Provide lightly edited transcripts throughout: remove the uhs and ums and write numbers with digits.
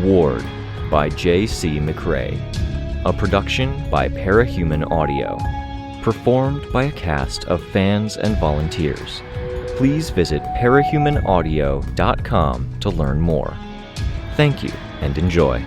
Ward by J.C. McRae. A production by Parahuman Audio. Performed by a cast of fans and volunteers. Please visit parahumanaudio.com to learn more. Thank you and enjoy.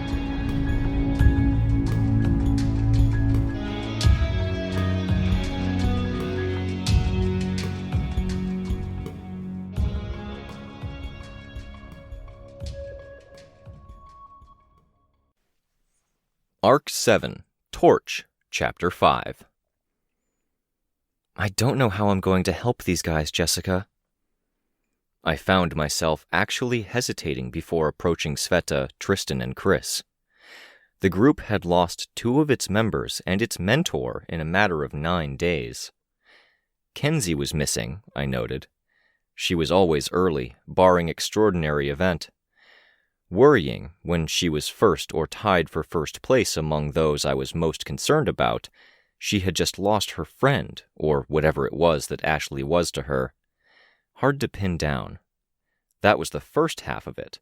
Arc 7, Torch, Chapter 5. I don't know how I'm going to help these guys, Jessica. I found myself actually hesitating before approaching Sveta, Tristan, and Chris. The group had lost 2 of its members and its mentor in a matter of 9 days. Kenzie was missing, I noted. She was always early, barring extraordinary event. Worrying when she was first or tied for first place among those I was most concerned about, she had just lost her friend, or whatever it was that Ashley was to her. Hard to pin down. That was the first half of it.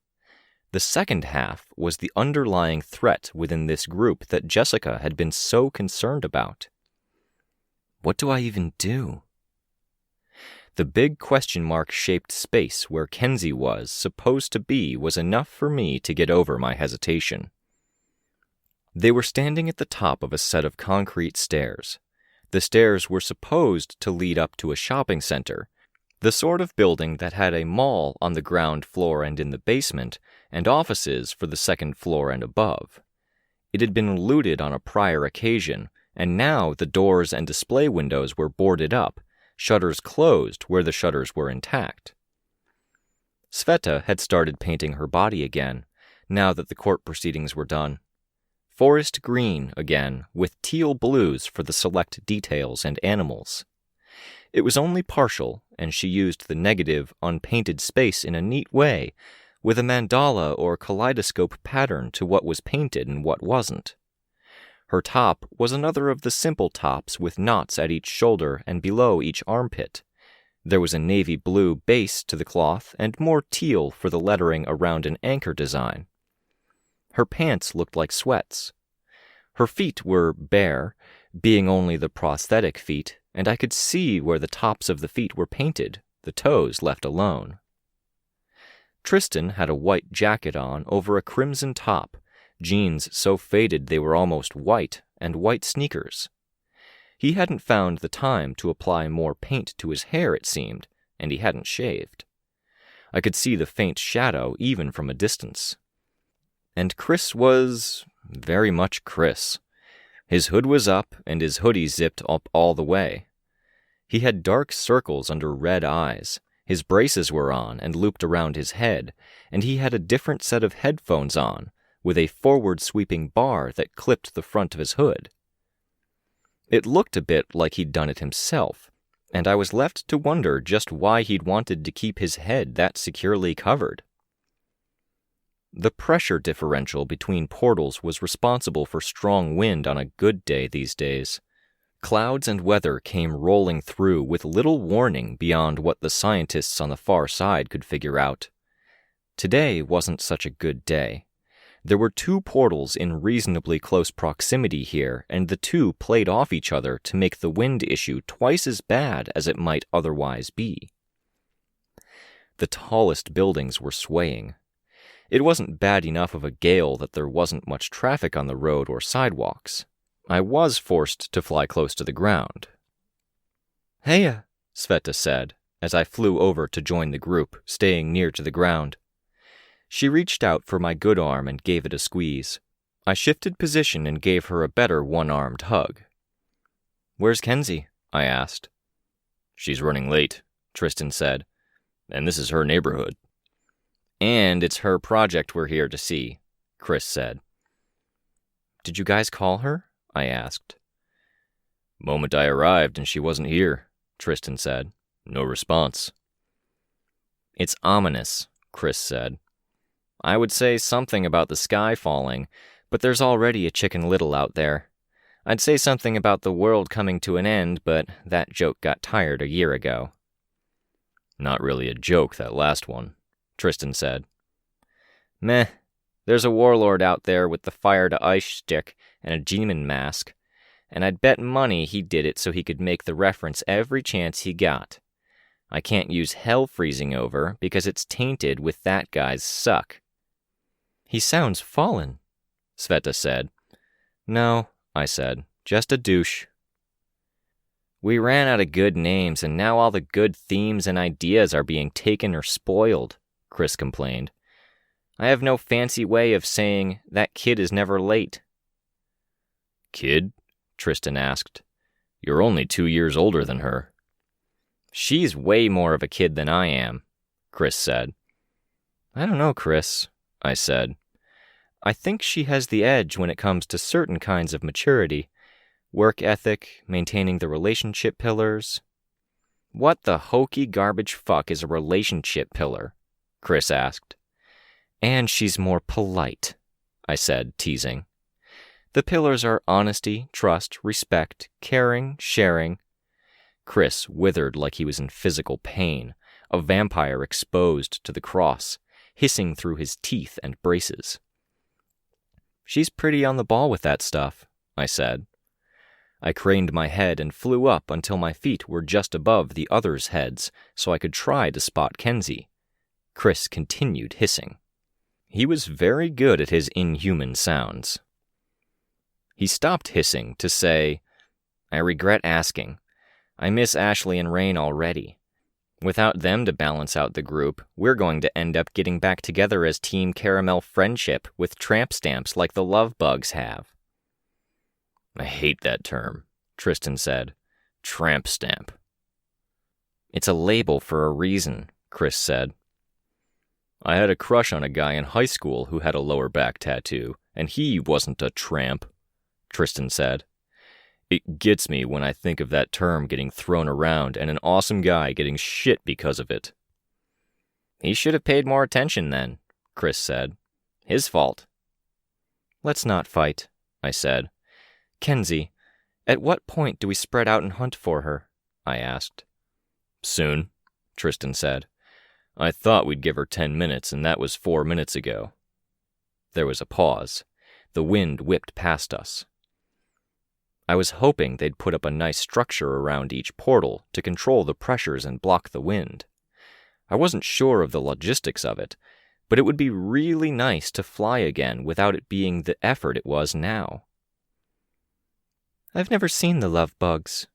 The second half was the underlying threat within this group that Jessica had been so concerned about. What do I even do? The big question mark-shaped space where Kenzie was supposed to be was enough for me to get over my hesitation. They were standing at the top of a set of concrete stairs. The stairs were supposed to lead up to a shopping center, the sort of building that had a mall on the ground floor and in the basement, and offices for the second floor and above. It had been looted on a prior occasion, and now the doors and display windows were boarded up, shutters closed where the shutters were intact. Sveta had started painting her body again, now that the court proceedings were done. Forest green again, with teal blues for the select details and animals. It was only partial, and she used the negative, unpainted space in a neat way, with a mandala or kaleidoscope pattern to what was painted and what wasn't. Her top was another of the simple tops with knots at each shoulder and below each armpit. There was a navy blue base to the cloth and more teal for the lettering around an anchor design. Her pants looked like sweats. Her feet were bare, being only the prosthetic feet, and I could see where the tops of the feet were painted, the toes left alone. Tristan had a white jacket on over a crimson top, jeans so faded they were almost white, and white sneakers. He hadn't found the time to apply more paint to his hair, it seemed, and he hadn't shaved. I could see the faint shadow even from a distance. And Chris was very much Chris. His hood was up, and his hoodie zipped up all the way. He had dark circles under red eyes. His braces were on and looped around his head, and he had a different set of headphones on, with a forward-sweeping bar that clipped the front of his hood. It looked a bit like he'd done it himself, and I was left to wonder just why he'd wanted to keep his head that securely covered. The pressure differential between portals was responsible for strong wind on a good day these days. Clouds and weather came rolling through with little warning beyond what the scientists on the far side could figure out. Today wasn't such a good day. There were 2 portals in reasonably close proximity here, and the 2 played off each other to make the wind issue twice as bad as it might otherwise be. The tallest buildings were swaying. It wasn't bad enough of a gale that there wasn't much traffic on the road or sidewalks. I was forced to fly close to the ground. "Heya," Sveta said, as I flew over to join the group, staying near to the ground. She reached out for my good arm and gave it a squeeze. I shifted position and gave her a better one-armed hug. "Where's Kenzie?" I asked. "She's running late," Tristan said, "and this is her neighborhood." "And it's her project we're here to see," Chris said. "Did you guys call her?" I asked. "Moment I arrived and she wasn't here," Tristan said. "No response." "It's ominous," Chris said. "I would say something about the sky falling, but there's already a Chicken Little out there. I'd say something about the world coming to an end, but that joke got tired a year ago." "Not really a joke, that last one," Tristan said. "Meh. There's a warlord out there with the fire-to-ice stick and a demon mask, and I'd bet money he did it so he could make the reference every chance he got. I can't use hell freezing over because it's tainted with that guy's suck." "He sounds fallen," Sveta said. "No," I said, "just a douche." "We ran out of good names, and now all the good themes and ideas are being taken or spoiled," Chris complained. "I have no fancy way of saying that kid is never late." "Kid?" Tristan asked. "You're only 2 years older than her." "She's way more of a kid than I am," Chris said. "I don't know, Chris," I said. "I think she has the edge when it comes to certain kinds of maturity. Work ethic, maintaining the relationship pillars." "What the hokey garbage fuck is a relationship pillar?" Chris asked. "And she's more polite," I said, teasing. "The pillars are honesty, trust, respect, caring, sharing." Chris withered like he was in physical pain, a vampire exposed to the cross, hissing through his teeth and braces. "She's pretty on the ball with that stuff," I said. I craned my head and flew up until my feet were just above the others' heads so I could try to spot Kenzie. Chris continued hissing. He was very good at his inhuman sounds. He stopped hissing to say, "I regret asking. I miss Ashley and Rein already. Without them to balance out the group, we're going to end up getting back together as Team Caramel Friendship with tramp stamps like the Love Bugs have." "I hate that term," Tristan said. "Tramp stamp." "It's a label for a reason," Chris said. "I had a crush on a guy in high school who had a lower back tattoo, and he wasn't a tramp," Tristan said. "It gets me when I think of that term getting thrown around and an awesome guy getting shit because of it." "He should have paid more attention then," Chris said. "His fault." "Let's not fight," I said. "Kenzie, at what point do we spread out and hunt for her?" I asked. "Soon," Tristan said. "I thought we'd give her 10 minutes, and that was 4 minutes ago." There was a pause. The wind whipped past us. I was hoping they'd put up a nice structure around each portal to control the pressures and block the wind. I wasn't sure of the logistics of it, but it would be really nice to fly again without it being the effort it was now. "I've never seen the Love Bugs,"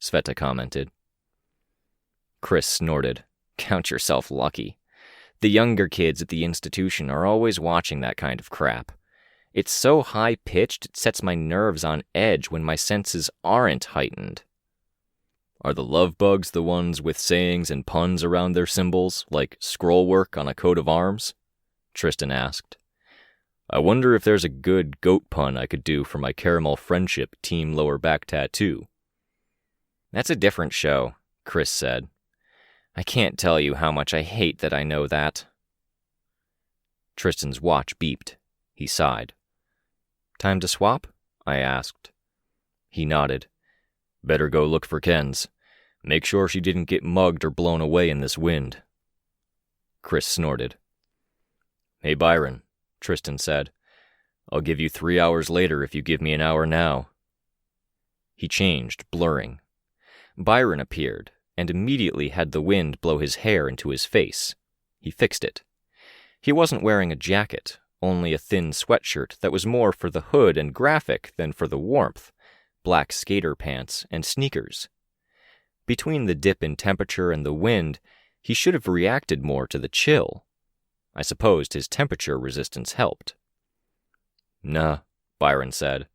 Sveta commented. Chris snorted. "Count yourself lucky. The younger kids at the institution are always watching that kind of crap. It's so high-pitched it sets my nerves on edge when my senses aren't heightened." "Are the Love Bugs the ones with sayings and puns around their symbols, like scroll work on a coat of arms?" Tristan asked. "I wonder if there's a good goat pun I could do for my Caramel Friendship team lower back tattoo." "That's a different show," Chris said. "I can't tell you how much I hate that I know that." Tristan's watch beeped. He sighed. "Time to swap?" I asked. He nodded. "Better go look for Ken's. Make sure she didn't get mugged or blown away in this wind." Chris snorted. "Hey, Byron," Tristan said. "I'll give you 3 hours later if you give me an hour now." He changed, blurring. Byron appeared, and immediately had the wind blow his hair into his face. He fixed it. He wasn't wearing a jacket, only a thin sweatshirt that was more for the hood and graphic than for the warmth, black skater pants, and sneakers. Between the dip in temperature and the wind, he should have reacted more to the chill. I supposed his temperature resistance helped. "Nah," Byron said.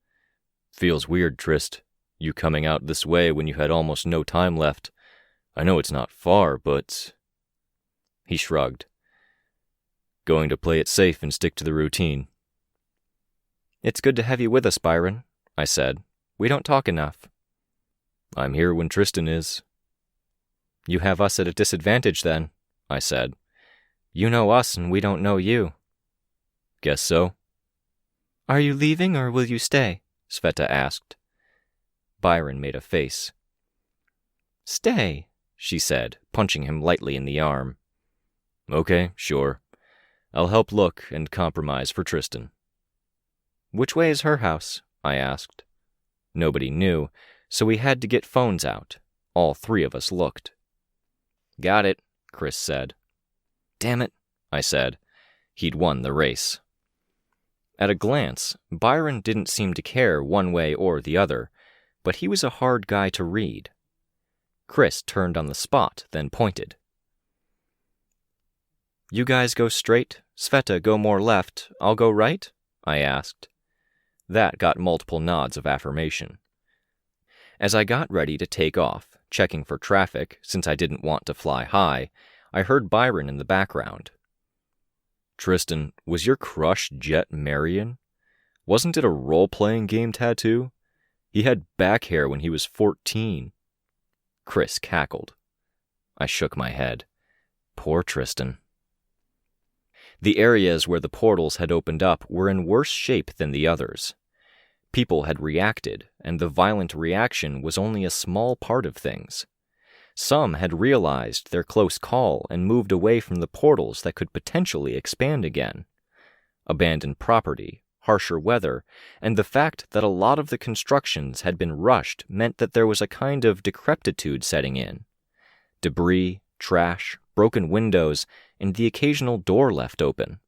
"Feels weird, Trist. You coming out this way when you had almost no time left. I know it's not far, but..." He shrugged. "Going to play it safe and stick to the routine." "It's good to have you with us, Byron," I said. "We don't talk enough." "I'm here when Tristan is." "You have us at a disadvantage, then," I said. "You know us and we don't know you." "Guess so." "Are you leaving or will you stay?" Sveta asked. Byron made a face. "Stay," she said, punching him lightly in the arm. "Okay, sure. I'll help look and compromise for Tristan." "Which way is her house?" I asked. Nobody knew, so we had to get phones out. All three of us looked. "Got it," Chris said. "Damn it," I said. He'd won the race. At a glance, Byron didn't seem to care one way or the other, but he was a hard guy to read. Chris turned on the spot, then pointed. "You guys go straight, Sveta go more left, I'll go right?" I asked. That got multiple nods of affirmation. As I got ready to take off, checking for traffic since I didn't want to fly high, I heard Byron in the background. "Tristan, was your crush Jet Marion? Wasn't it a role-playing game tattoo? He had back hair when he was 14. Chris cackled. I shook my head. Poor Tristan. The areas where the portals had opened up were in worse shape than the others. People had reacted, and the violent reaction was only a small part of things. Some had realized their close call and moved away from the portals that could potentially expand again. Abandoned property, harsher weather, and the fact that a lot of the constructions had been rushed meant that there was a kind of decrepitude setting in. Debris, trash, broken windows, and the occasional door left open.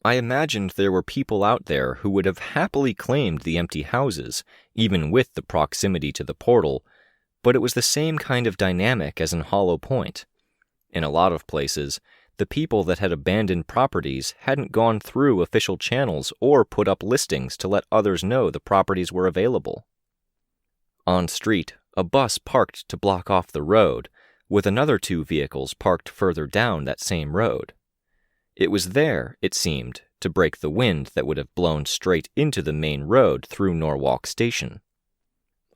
I imagined there were people out there who would have happily claimed the empty houses, even with the proximity to the portal, but it was the same kind of dynamic as in Hollow Point. In a lot of places, the people that had abandoned properties hadn't gone through official channels or put up listings to let others know the properties were available. On street, a bus parked to block off the road, with another 2 vehicles parked further down that same road. It was there, it seemed, to break the wind that would have blown straight into the main road through Norwalk Station.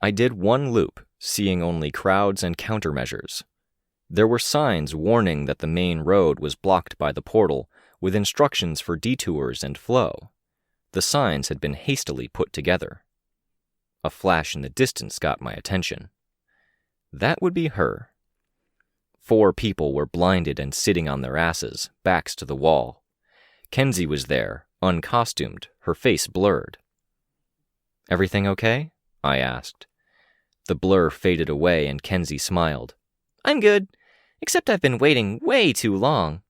I did one loop, seeing only crowds and countermeasures. There were signs warning that the main road was blocked by the portal, with instructions for detours and flow. The signs had been hastily put together. A flash in the distance got my attention. That would be her. 4 people were blinded and sitting on their asses, backs to the wall. Kenzie was there, uncostumed, her face blurred. "Everything okay?" I asked. The blur faded away and Kenzie smiled. "I'm good, except I've been waiting way too long."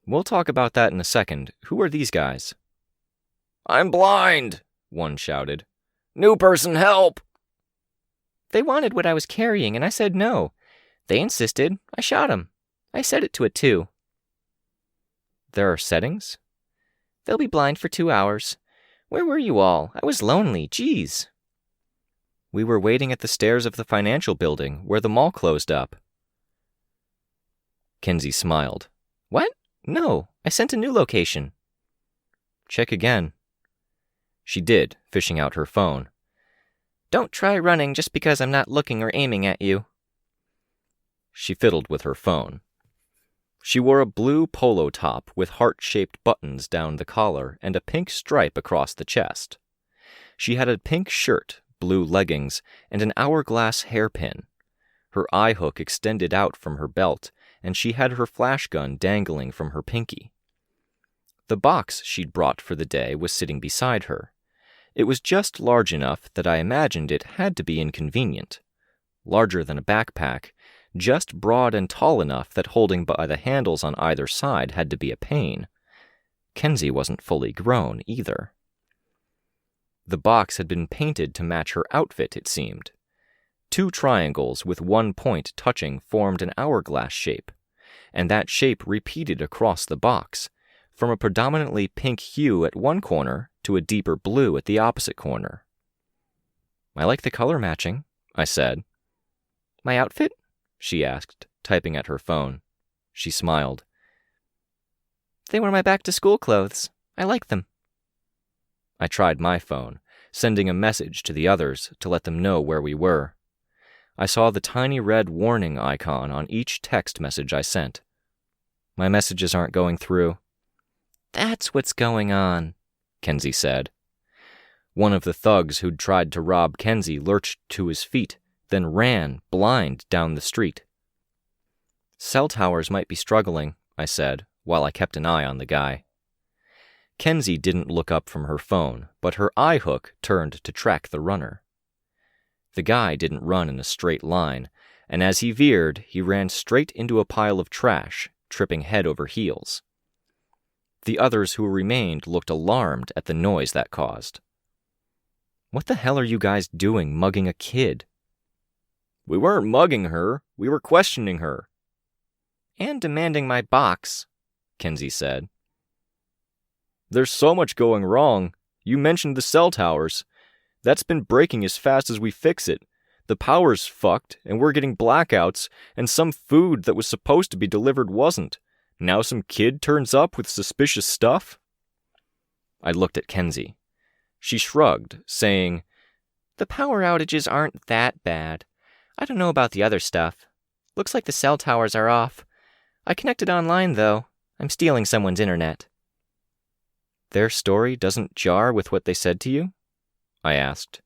"We'll talk about that in a second. Who are these guys?" "I'm blind," one shouted. "New person, help!" "They wanted what I was carrying, and I said no. They insisted. I shot him. I set it to a 2. "There are settings?" "They'll be blind for 2 hours. Where were you all? I was lonely. Geez." "We were waiting at the stairs of the financial building where the mall closed up." Kenzie smiled. "What? No, I sent a new location." "Check again." She did, fishing out her phone. "Don't try running just because I'm not looking or aiming at you." She fiddled with her phone. She wore a blue polo top with heart-shaped buttons down the collar and a pink stripe across the chest. She had a pink shirt, blue leggings, and an hourglass hairpin. Her eye hook extended out from her belt, and she had her flash gun dangling from her pinky. The box she'd brought for the day was sitting beside her. It was just large enough that I imagined it had to be inconvenient. Larger than a backpack, just broad and tall enough that holding by the handles on either side had to be a pain. Kenzie wasn't fully grown, either. The box had been painted to match her outfit, it seemed. 2 triangles with one point touching formed an hourglass shape, and that shape repeated across the box, from a predominantly pink hue at one corner to a deeper blue at the opposite corner. "I like the color matching," I said. "My outfit?" she asked, typing at her phone. She smiled. "They were my back-to-school clothes. I like them." I tried my phone, sending a message to the others to let them know where we were. I saw the tiny red warning icon on each text message I sent. "My messages aren't going through." "That's what's going on," Kenzie said. One of the thugs who'd tried to rob Kenzie lurched to his feet, then ran, blind, down the street. "Cell towers might be struggling," I said, while I kept an eye on the guy. Kenzie didn't look up from her phone, but her eye hook turned to track the runner. The guy didn't run in a straight line, and as he veered, he ran straight into a pile of trash, tripping head over heels. The others who remained looked alarmed at the noise that caused. "What the hell are you guys doing mugging a kid?" "We weren't mugging her, we were questioning her." "And demanding my box," Kenzie said. "There's so much going wrong. You mentioned the cell towers. That's been breaking as fast as we fix it. The power's fucked, and we're getting blackouts, and some food that was supposed to be delivered wasn't. Now some kid turns up with suspicious stuff?" I looked at Kenzie. She shrugged, saying, "The power outages aren't that bad. I don't know about the other stuff. Looks like the cell towers are off. I connected online, though. I'm stealing someone's internet." "Their story doesn't jar with what they said to you?" I asked.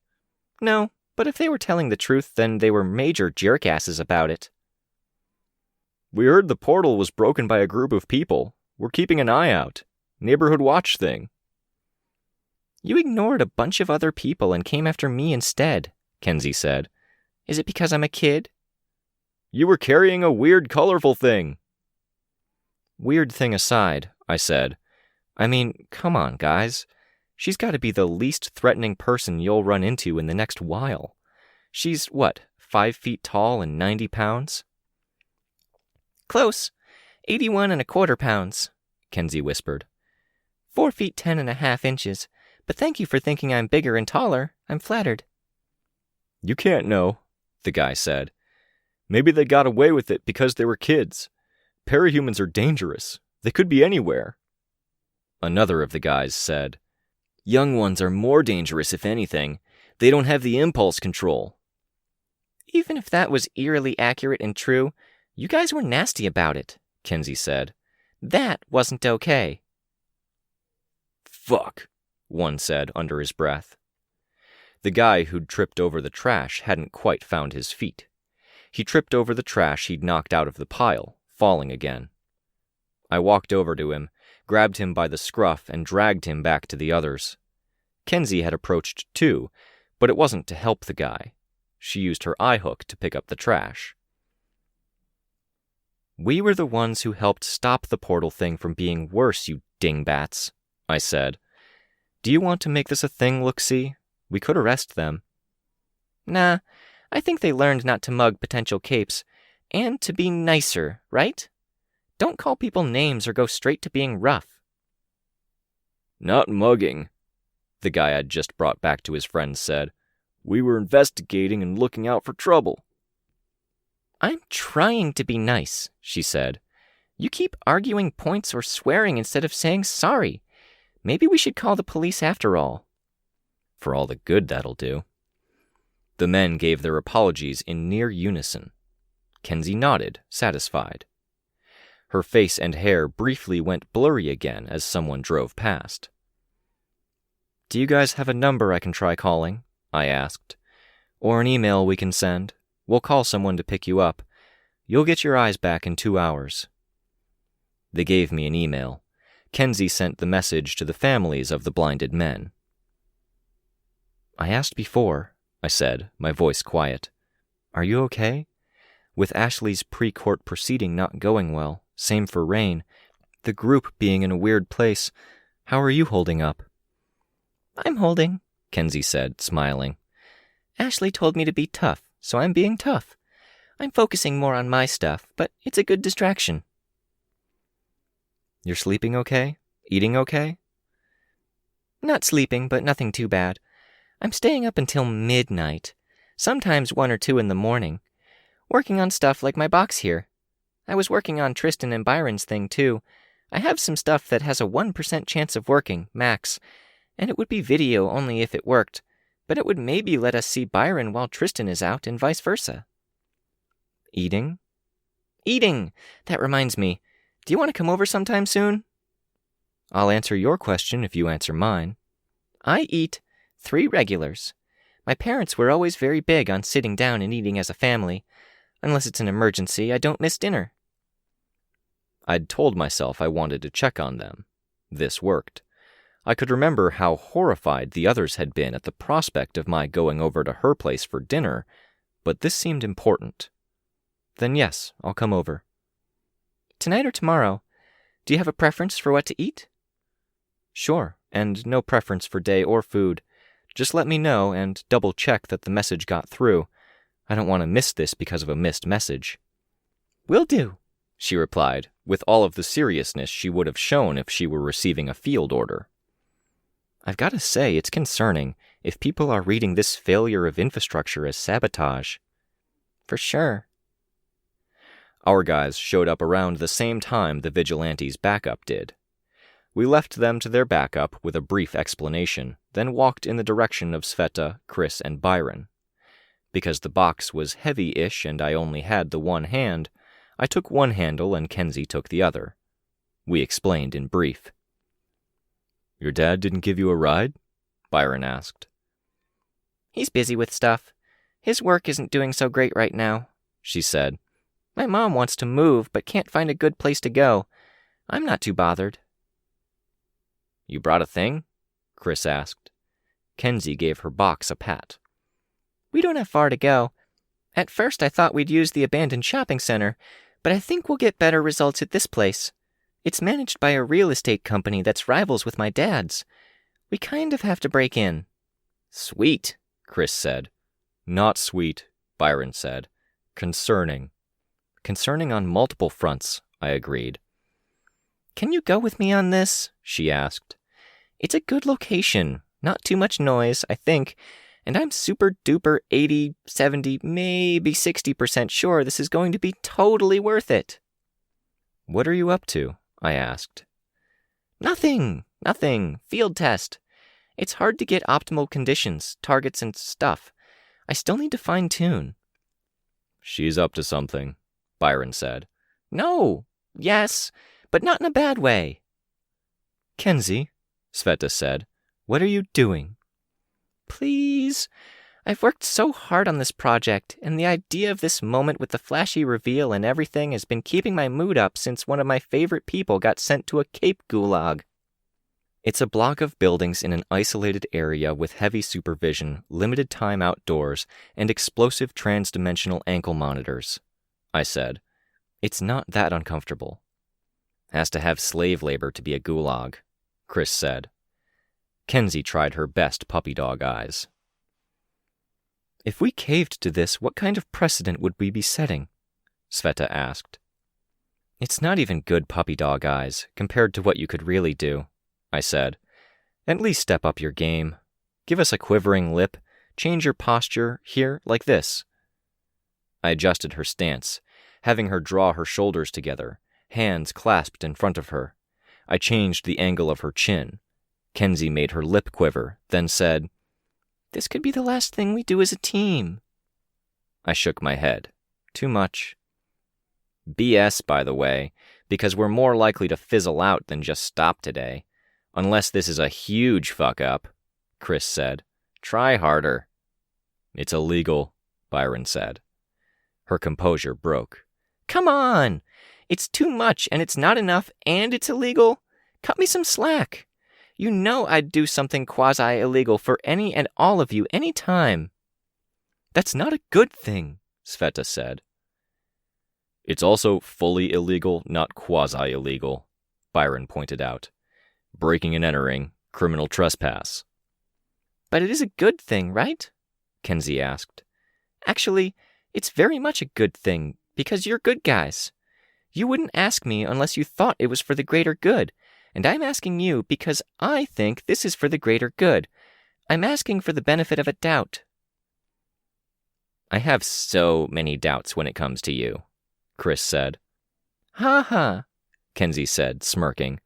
"No, but if they were telling the truth, then they were major jerkasses about it." "We heard the portal was broken by a group of people. We're keeping an eye out. Neighborhood watch thing." "You ignored a bunch of other people and came after me instead," Kenzie said. "Is it because I'm a kid?" "You were carrying a weird, colorful thing." "Weird thing aside," I said, I mean, come on, guys. She's got to be the least threatening person you'll run into in the next while. She's, 5 feet tall and 90 pounds? "Close. 81¼ pounds, Kenzie whispered. 4 feet 10½ inches, but thank you for thinking I'm bigger and taller. I'm flattered." "You can't know," the guy said. "Maybe they got away with it because they were kids. Parahumans are dangerous. They could be anywhere." Another of the guys said, "Young ones are more dangerous if anything. They don't have the impulse control." "Even if that was eerily accurate and true, you guys were nasty about it," Kenzie said. "That wasn't okay." "Fuck," one said under his breath. The guy who'd tripped over the trash hadn't quite found his feet. He tripped over the trash he'd knocked out of the pile, falling again. I walked over to him, grabbed him by the scruff, and dragged him back to the others. Kenzie had approached too, but it wasn't to help the guy. She used her eye hook to pick up the trash. "We were the ones who helped stop the portal thing from being worse, you dingbats," I said. "Do you want to make this a thing, look-see? We could arrest them." "Nah, I think they learned not to mug potential capes, and to be nicer, right? Don't call people names or go straight to being rough." "Not mugging," the guy I'd just brought back to his friends said. "We were investigating and looking out for trouble." "I'm trying to be nice," she said. "You keep arguing points or swearing instead of saying sorry. Maybe we should call the police after all." For all the good that'll do. The men gave their apologies in near unison. Kenzie nodded, satisfied. Her face and hair briefly went blurry again as someone drove past. "Do you guys have a number I can try calling?" I asked. "Or an email we can send? We'll call someone to pick you up. You'll get your eyes back in 2 hours." They gave me an email. Kenzie sent the message to the families of the blinded men. "I asked before," I said, my voice quiet. "Are you okay? With Ashley's pre-court proceeding not going well, same for Rein, the group being in a weird place, how are you holding up?" "I'm holding," Kenzie said, smiling. "Ashley told me to be tough, so I'm being tough. I'm focusing more on my stuff, but it's a good distraction." "You're sleeping okay? Eating okay?" "Not sleeping, but nothing too bad. I'm staying up until midnight, sometimes 1 or 2 in the morning, working on stuff like my box here. I was working on Tristan and Byron's thing, too. I have some stuff that has a 1% chance of working, max, and it would be video only if it worked, but it would maybe let us see Byron while Tristan is out and vice versa." "Eating?" "Eating! That reminds me. Do you want to come over sometime soon?" "I'll answer your question if you answer mine." "I eat 3 regulars. My parents were always very big on sitting down and eating as a family. Unless it's an emergency, I don't miss dinner." I'd told myself I wanted to check on them. This worked. I could remember how horrified the others had been at the prospect of my going over to her place for dinner, but this seemed important. Then yes, I'll come over. Tonight or tomorrow? Do you have a preference for what to eat? Sure, and no preference for day or food. Just let me know and double-check that the message got through. I don't want to miss this because of a missed message. Will do, she replied, with all of the seriousness she would have shown if she were receiving a field order. I've got to say, it's concerning if people are reading this failure of infrastructure as sabotage. For sure. Our guys showed up around the same time the vigilantes' backup did. We left them to their backup with a brief explanation, then walked in the direction of Sveta, Chris, and Byron. Because the box was heavy-ish and I only had the one hand, I took one handle and Kenzie took the other. We explained in brief. Your dad didn't give you a ride? Byron asked. He's busy with stuff. His work isn't doing so great right now, she said. My mom wants to move, but can't find a good place to go. I'm not too bothered. You brought a thing? Chris asked. Kenzie gave her box a pat. We don't have far to go. At first I thought we'd use the abandoned shopping center, but I think we'll get better results at this place. It's managed by a real estate company that's rivals with my dad's. We kind of have to break in. Sweet, Chris said. Not sweet, Byron said. Concerning. Concerning on multiple fronts, I agreed. Can you go with me on this? She asked. It's a good location, not too much noise, I think, and I'm super duper 80, 70, maybe 60% sure this is going to be totally worth it. What are you up to? I asked. Nothing. Field test. It's hard to get optimal conditions, targets, and stuff. I still need to fine-tune. She's up to something, Byron said. No. Yes, but not in a bad way. Kenzie, Sveta said, what are you doing? Please. I've worked so hard on this project, and the idea of this moment with the flashy reveal and everything has been keeping my mood up since one of my favorite people got sent to a Cape gulag. It's a block of buildings in an isolated area with heavy supervision, limited time outdoors, and explosive trans-dimensional ankle monitors, I said. It's not that uncomfortable. Has to have slave labor to be a gulag, Chris said. Kenzie tried her best puppy dog eyes. If we caved to this, what kind of precedent would we be setting? Sveta asked. It's not even good puppy dog eyes, compared to what you could really do, I said. At least step up your game. Give us a quivering lip, change your posture, here, like this. I adjusted her stance, having her draw her shoulders together, hands clasped in front of her. I changed the angle of her chin. Kenzie made her lip quiver, then said, This could be the last thing we do as a team. I shook my head. Too much. BS, by the way, because we're more likely to fizzle out than just stop today. Unless this is a huge fuck-up, Chris said. Try harder. It's illegal, Byron said. Her composure broke. Come on! It's too much, and it's not enough, and it's illegal. Cut me some slack. You know I'd do something quasi-illegal for any and all of you any time. That's not a good thing, Sveta said. It's also fully illegal, not quasi-illegal, Byron pointed out. Breaking and entering, criminal trespass. But it is a good thing, right? Kenzie asked. Actually, it's very much a good thing, because you're good guys. You wouldn't ask me unless you thought it was for the greater good, and I'm asking you because I think this is for the greater good. I'm asking for the benefit of a doubt. I have so many doubts when it comes to you, Chris said. Ha ha, Kenzie said, smirking.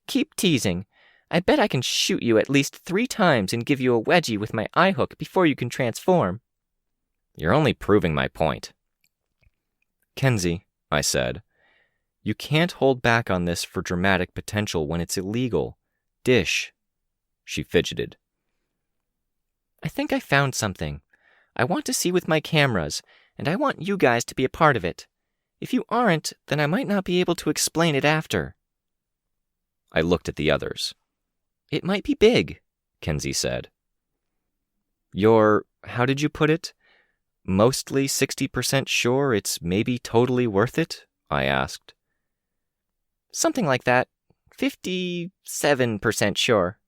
Keep teasing. I bet I can shoot you at least 3 times and give you a wedgie with my eye hook before you can transform. You're only proving my point. Kenzie, I said, you can't hold back on this for dramatic potential when it's illegal. Dish. She fidgeted. I think I found something. I want to see with my cameras, and I want you guys to be a part of it. If you aren't, then I might not be able to explain it after. I looked at the others. It might be big, Kenzie said. You're, how did you put it? Mostly 60% sure it's maybe totally worth it? I asked. Something like that. 57% sure.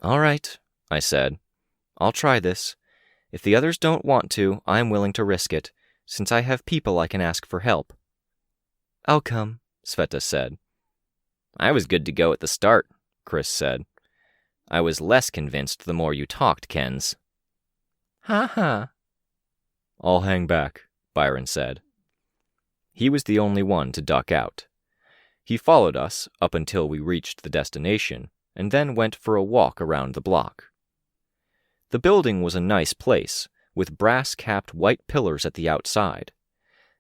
All right, I said. I'll try this. If the others don't want to, I'm willing to risk it, since I have people I can ask for help. I'll come, Sveta said. I was good to go at the start, Chris said. I was less convinced the more you talked, Kens. Ha ha. I'll hang back, Byron said. He was the only one to duck out. He followed us up until we reached the destination, and then went for a walk around the block. The building was a nice place, with brass-capped white pillars at the outside.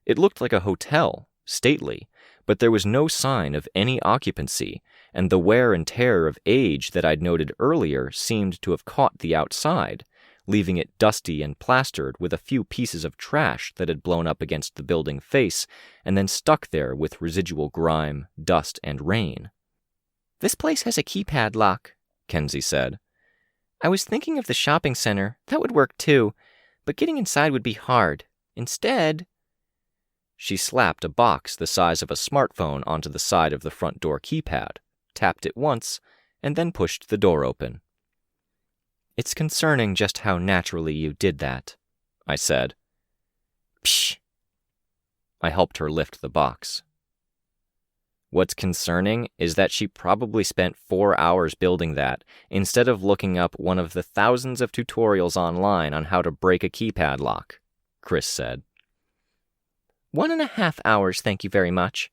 It looked like a hotel, stately, but there was no sign of any occupancy, and the wear and tear of age that I'd noted earlier seemed to have caught the outside, leaving it dusty and plastered with a few pieces of trash that had blown up against the building face and then stuck there with residual grime, dust, and rain. This place has a keypad lock, Kenzie said. I was thinking of the shopping center. That would work too, but getting inside would be hard. Instead... She slapped a box the size of a smartphone onto the side of the front door keypad, tapped it once, and then pushed the door open. It's concerning just how naturally you did that, I said. Psh! I helped her lift the box. What's concerning is that she probably spent 4 hours building that instead of looking up one of the thousands of tutorials online on how to break a keypad lock, Chris said. 1.5 hours, thank you very much.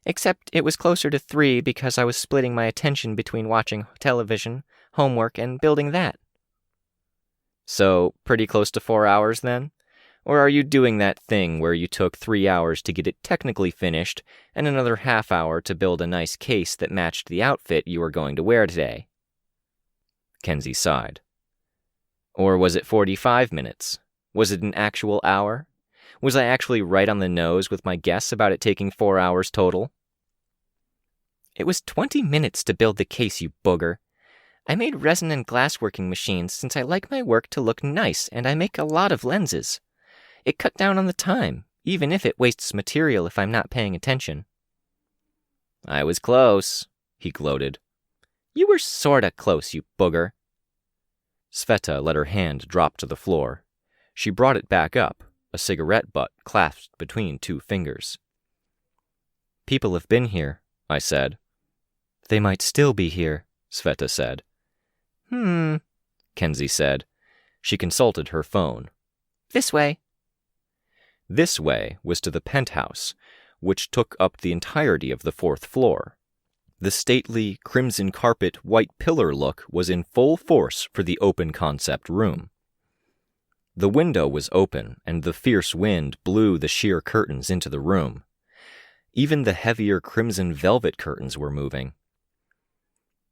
Except it was closer to 3 because I was splitting my attention between watching television, homework, and building that. So, pretty close to 4 hours then? Or are you doing that thing where you took 3 hours to get it technically finished and another half hour to build a nice case that matched the outfit you were going to wear today? Kenzie sighed. Or was it 45 minutes? Was it an actual hour? Was I actually right on the nose with my guess about it taking 4 hours total? It was 20 minutes to build the case, you booger. I made resin and glassworking machines since I like my work to look nice and I make a lot of lenses. It cut down on the time, even if it wastes material if I'm not paying attention. I was close, he gloated. You were sorta close, you booger. Sveta let her hand drop to the floor. She brought it back up, a cigarette butt clasped between 2 fingers. People have been here, I said. They might still be here, Sveta said. Kenzie said. She consulted her phone. This way. This way was to the penthouse, which took up the entirety of the 4th floor. The stately, crimson carpet, white pillar look was in full force for the open concept room. The window was open, and the fierce wind blew the sheer curtains into the room. Even the heavier crimson velvet curtains were moving.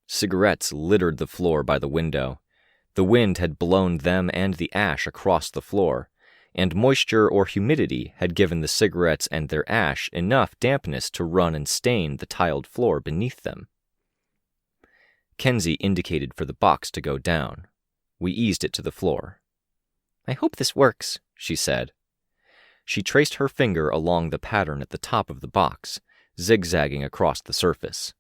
Cigarettes littered the floor by the window. The wind had blown them and the ash across the floor, and moisture or humidity had given the cigarettes and their ash enough dampness to run and stain the tiled floor beneath them. Kenzie indicated for the box to go down. We eased it to the floor. I hope this works, she said. She traced her finger along the pattern at the top of the box, zigzagging across the surface.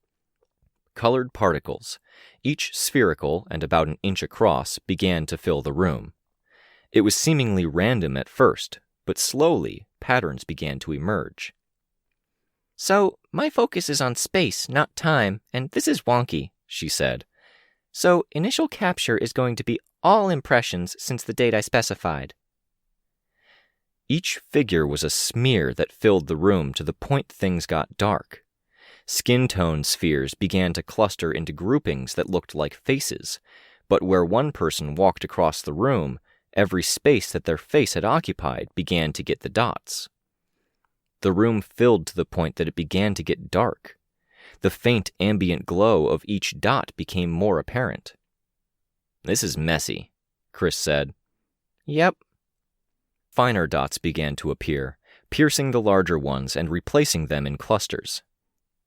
Colored particles, each spherical and about an inch across, began to fill the room. It was seemingly random at first, but slowly patterns began to emerge. So, my focus is on space, not time, and this is wonky, she said. So, initial capture is going to be all impressions since the date I specified. Each figure was a smear that filled the room to the point things got dark. Skin tone spheres began to cluster into groupings that looked like faces, but where one person walked across the room, every space that their face had occupied began to get the dots. The room filled to the point that it began to get dark. The faint ambient glow of each dot became more apparent. This is messy, Chris said. Yep. Finer dots began to appear, piercing the larger ones and replacing them in clusters.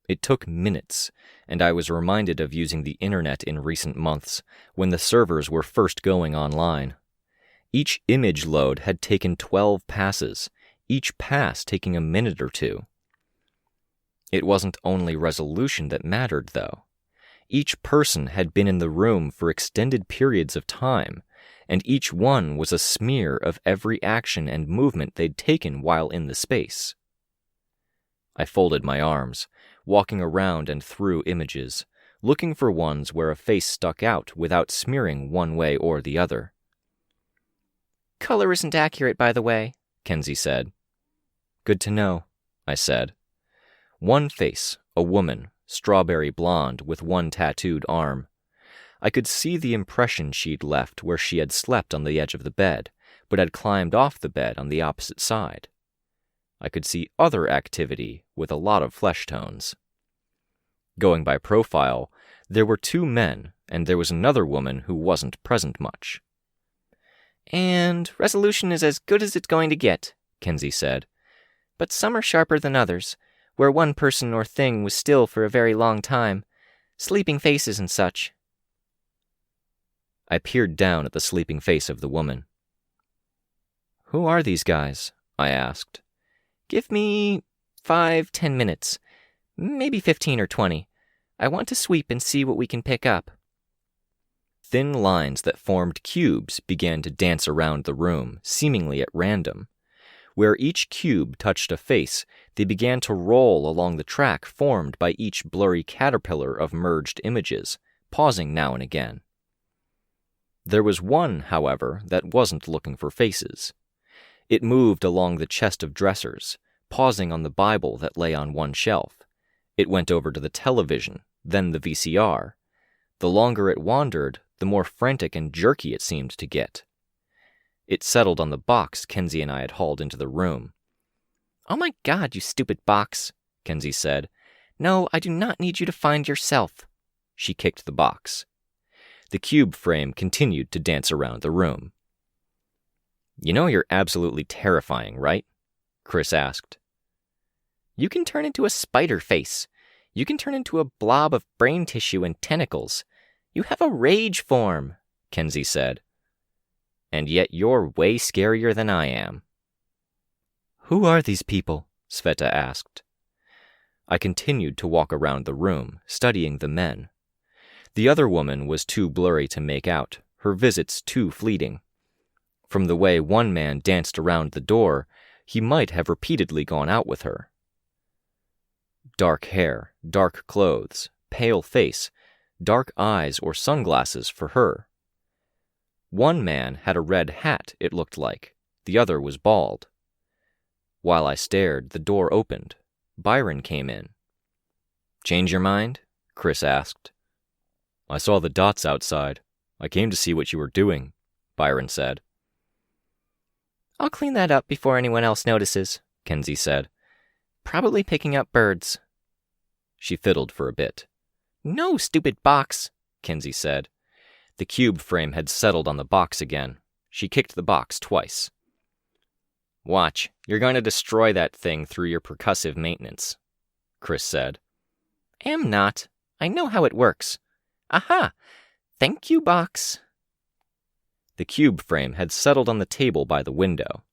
It took minutes, and I was reminded of using the internet in recent months, when the servers were first going online. Each image load had taken 12 passes, each pass taking a minute or two. It wasn't only resolution that mattered, though. Each person had been in the room for extended periods of time, and each one was a smear of every action and movement they'd taken while in the space. I folded my arms, walking around and through images, looking for ones where a face stuck out without smearing one way or the other. "Color isn't accurate, by the way," Kenzie said. "Good to know," I said. One face, a woman, strawberry blonde with one tattooed arm. I could see the impression she'd left where she had slept on the edge of the bed, but had climbed off the bed on the opposite side. I could see other activity with a lot of flesh tones. Going by profile, there were 2 men, and there was another woman who wasn't present much. "And resolution is as good as it's going to get," Kenzie said. "But some are sharper than others, where one person or thing was still for a very long time. Sleeping faces and such." I peered down at the sleeping face of the woman. "Who are these guys?" I asked. "Give me 5-10 minutes, maybe 15 or 20. I want to sweep and see what we can pick up." Thin lines that formed cubes began to dance around the room, seemingly at random. Where each cube touched a face, they began to roll along the track formed by each blurry caterpillar of merged images, pausing now and again. There was one, however, that wasn't looking for faces. It moved along the chest of dressers, pausing on the Bible that lay on one shelf. It went over to the television, then the VCR. The longer it wandered, the more frantic and jerky it seemed to get. It settled on the box Kenzie and I had hauled into the room. "Oh my God, you stupid box," Kenzie said. "No, I do not need you to find yourself." She kicked the box. The cube frame continued to dance around the room. "You know you're absolutely terrifying, right?" Chris asked. "You can turn into a spider face. You can turn into a blob of brain tissue and tentacles. You have a rage form," Kenzie said. "And yet you're way scarier than I am." "Who are these people?" Sveta asked. I continued to walk around the room, studying the men. The other woman was too blurry to make out, her visits too fleeting. From the way one man danced around the door, he might have repeatedly gone out with her. Dark hair, dark clothes, pale face, dark eyes or sunglasses for her. One man had a red hat, it looked like. The other was bald. While I stared, the door opened. Byron came in. "Change your mind?" Chris asked. "I saw the dots outside. I came to see what you were doing," Byron said. "I'll clean that up before anyone else notices," Kenzie said. "Probably picking up birds." She fiddled for a bit. "No, stupid box," Kenzie said. The cube frame had settled on the box again. She kicked the box twice. "Watch, you're going to destroy that thing through your percussive maintenance," Chris said. "Am not. I know how it works. Aha! Thank you, box." The cube frame had settled on the table by the window.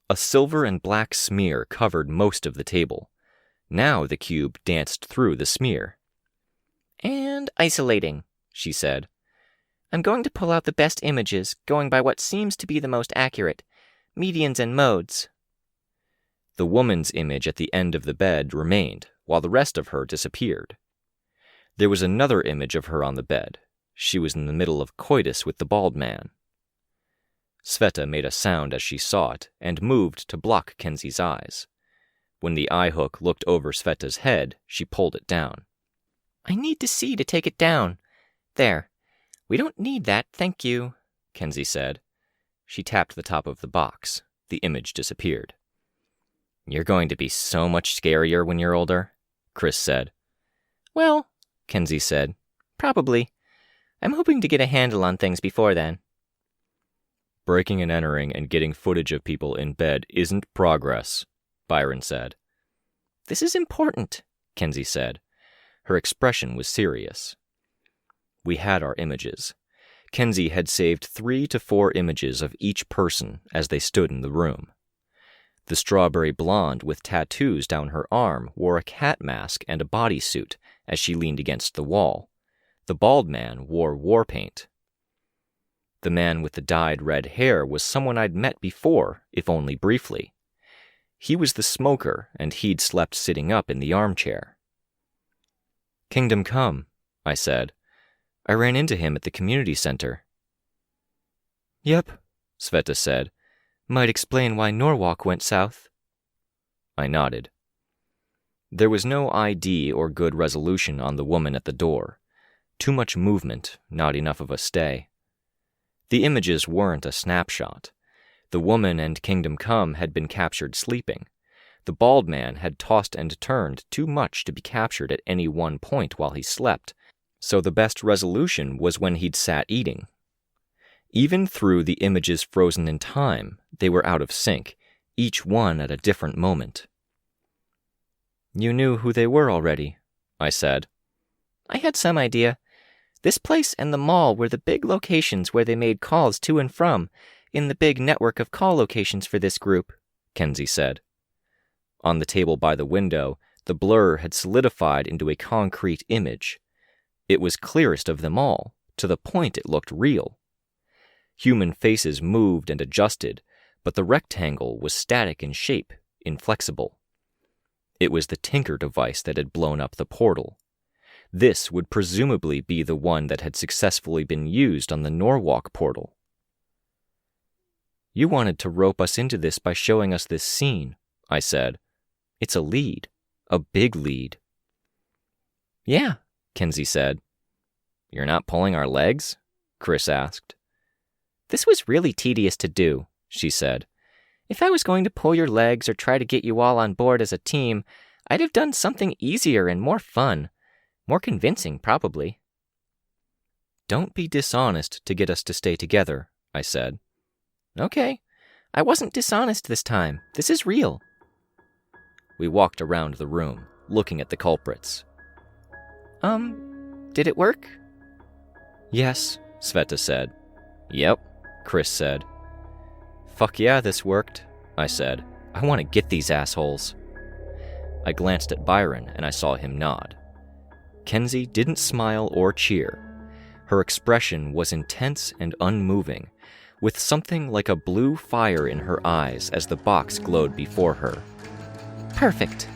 A silver and black smear covered most of the table. Now the cube danced through the smear. "And isolating," she said. "I'm going to pull out the best images, going by what seems to be the most accurate, medians and modes." The woman's image at the end of the bed remained, while the rest of her disappeared. There was another image of her on the bed. She was in the middle of coitus with the bald man. Sveta made a sound as she saw it, and moved to block Kenzie's eyes. When the eye hook looked over Sveta's head, she pulled it down. "I need to see to take it down. There. We don't need that, thank you," Kenzie said. She tapped the top of the box. The image disappeared. "You're going to be so much scarier when you're older," Chris said. "Well," Kenzie said, "probably. I'm hoping to get a handle on things before then." Breaking and entering and getting footage of people in bed isn't progress, Byron said. This is important, Kenzie said. Her expression was serious. We had our images. Kenzie had saved 3 to 4 images of each person as they stood in the room. The strawberry blonde with tattoos down her arm wore a cat mask and a bodysuit as she leaned against the wall. The bald man wore war paint. The man with the dyed red hair was someone I'd met before, if only briefly. He was the smoker, and he'd slept sitting up in the armchair. Kingdom Come, I said. I ran into him at the community center. Yep, Sveta said. Might explain why Norwalk went south. I nodded. There was no ID or good resolution on the woman at the door. Too much movement, not enough of a stay. The images weren't a snapshot. The woman and Kingdom Come had been captured sleeping. The bald man had tossed and turned too much to be captured at any one point while he slept, so the best resolution was when he'd sat eating. Even through the images frozen in time, they were out of sync, each one at a different moment. You knew who they were already, I said. I had some idea. This place and the mall were the big locations where they made calls to and from, in the big network of call locations for this group, Kenzie said. On the table by the window, the blur had solidified into a concrete image. It was clearest of them all, to the point it looked real. Human faces moved and adjusted, but the rectangle was static in shape, inflexible. It was the Tinker device that had blown up the portal. This would presumably be the one that had successfully been used on the Norwalk portal. You wanted to rope us into this by showing us this scene, I said. It's a lead, a big lead. Yeah, Kenzie said. You're not pulling our legs? Chris asked. This was really tedious to do, she said. If I was going to pull your legs or try to get you all on board as a team, I'd have done something easier and more fun. More convincing, probably. Don't be dishonest to get us to stay together, I said. Okay. I wasn't dishonest this time. This is real. We walked around the room, looking at the culprits. Did it work? Yes, Sveta said. Yep, Chris said. Fuck yeah, this worked, I said. I want to get these assholes. I glanced at Byron and I saw him nod. Kenzie didn't smile or cheer. Her expression was intense and unmoving, with something like a blue fire in her eyes as the box glowed before her. Perfect.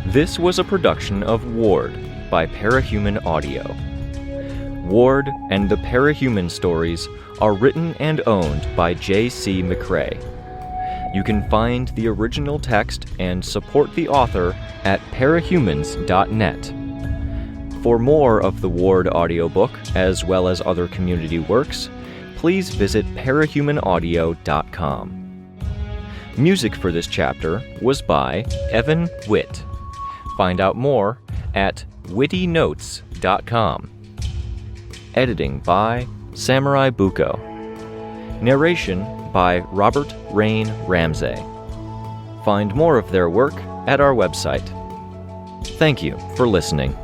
This was a production of Ward by Parahuman Audio. Ward and the Parahuman stories are written and owned by J.C. McCrae. You can find the original text and support the author at parahumans.net. For more of the Ward audiobook, as well as other community works, please visit parahumanaudio.com. Music for this chapter was by Evan Witt. Find out more at wittynotes.com. Editing by SamuraiBuko. Narration by Robert Rein Ramsay. Find more of their work at our website. Thank you for listening.